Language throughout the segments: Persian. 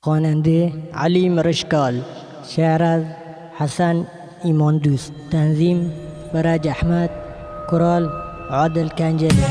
خواننده علی مرشکال، شعر از حسن ایمان دوست، تنظیم فرج احمد، کرال عادل کنجلی.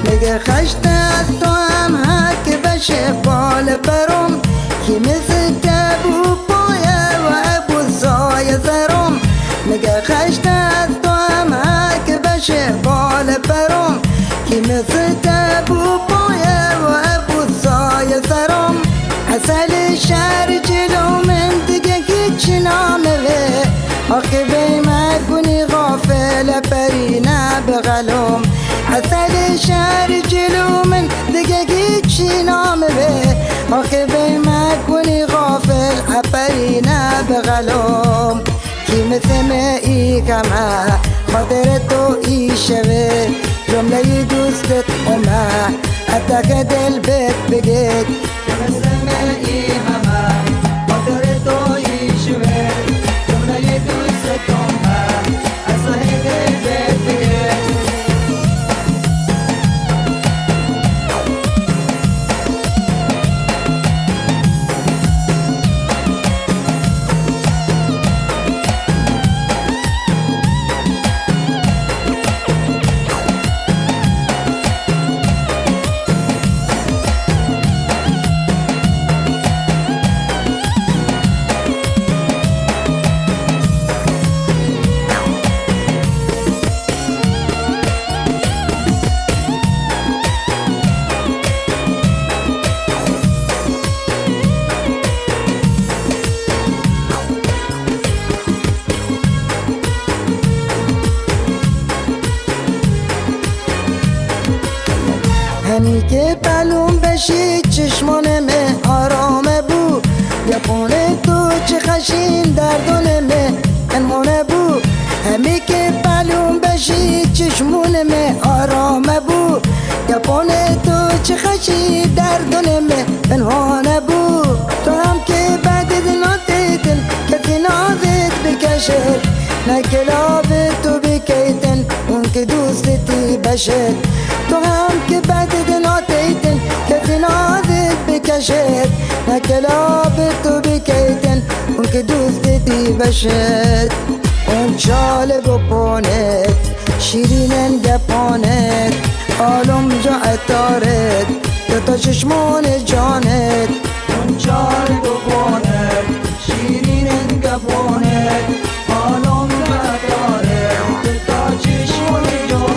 مگه خشت از تو هم حک بشه بال برم که مثل تبو پایه و ابو سای زرم. مگه خشت از تو هم حک بشه بال برم که مثل تبو پایه و ابو سای زرم. اصل شهر جلو من دیگه هیچی نامه آخه بیمه کنی غافل پرینه بغلوم. اصل شهر جلو من دیگه هیچی نامه آخه بیمه کنی غافل اپرینه بغلوم. کی مثل ای کمه خاطر تو ای شوه جمله دوستت اومه اتک دل بت بگید کی مثل ای همه خاطر تو ای شوه جمله دوستت اومه اتک دل بت بگید. همی که پلوم بشی چشمانمه آرامه بو یپونه تو چه خشین دردونمه انمونه بو. همی که پلوم بشی چشمانمه آرامه بو یپونه تو چه خشین دردونمه انمونه بو. تو هم که بعد دناتیتن کسی نازت بکشد نکلاب تو بکیتن اون که دوستی بشد. تو هم که بعد دناتیتن کسی نازت بکشد نکلاب تو بکیتن اون که دوستی بشد. اون چال گپانت شیرینن گپانت آلم جا اتارت تا چشمان جانت. اون چال گپانت شیرینن گپانت آلم جا اتارت تا چشمان جانت.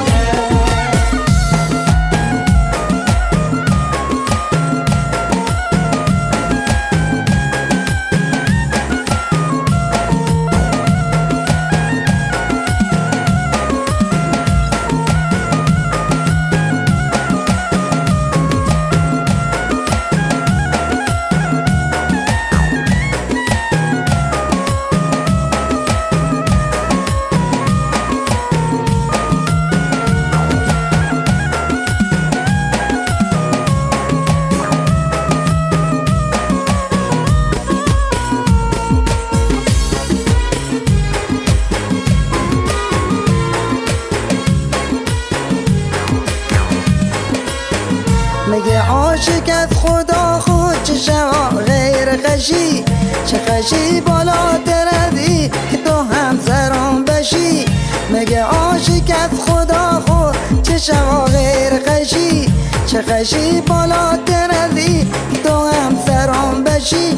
مگه عاشق از خدا خود چه شوا غیر خشی چه خشی بالاتر ازی که تو هم سرام بشی. مگه عاشق از خدا خود چه شوا غیر خشی چه خشی بالاتر ازی که تو هم سرام بشی.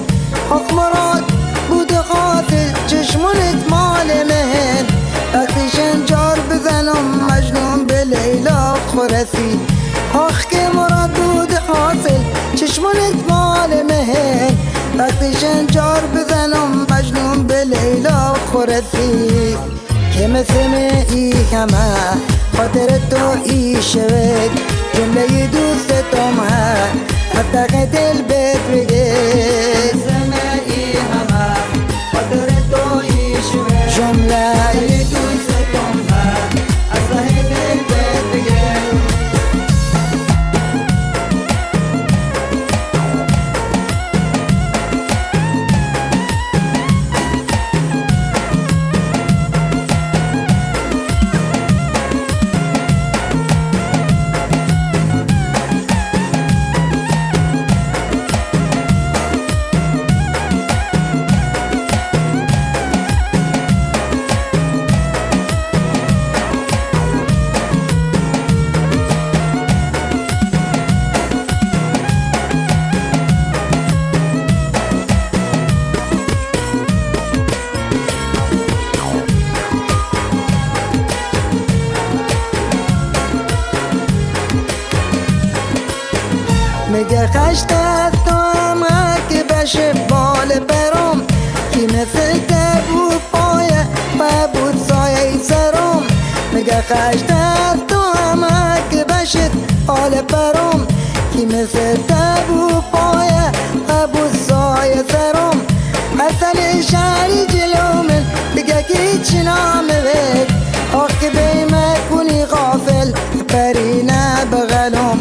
حق مراد بود قاتل چشمونت مال رفیق آخ که مراد بود حاصل چشمونت مال مهر وقتی شنجار بزنم مجنون به لیلا خورسی که مثل ای همه خاطر تو ای شود جمله دوستتم ها حتی دل بهت بگه مثل ای همه خاطر تو ای شود جمله دوستتم ها حتی دل بهت بگه میگه خشت از تو همه که بشه بال برم که مثل تبو پایه و بود سایه سرم میگه خشت از تو همه که بشه بال برم که مثل تبو پایه و بود سایه سرم اصل شهری جلو من بگه که چی نامه بید آخ که بیمه کنی غافل پرینه بغلم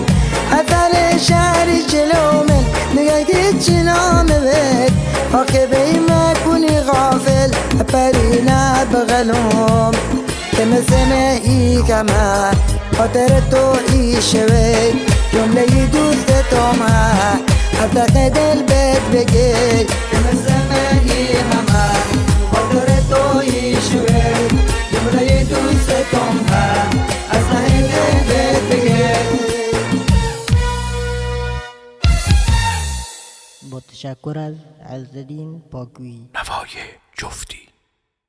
اثر شهری جلو من میگه که چی نامه بید آخه بیمه کنی غافل پرینه بغلم که مثل ای کمه خاطر تو ای شوی جمله دوستتم ها حتی دل بهت بگی که مثل ای همه خاطر تو ای شوی جمله دوستتم ها حتی دل بهت بگی. با تشکر از عزالدین پاکویی. نوای جفتی.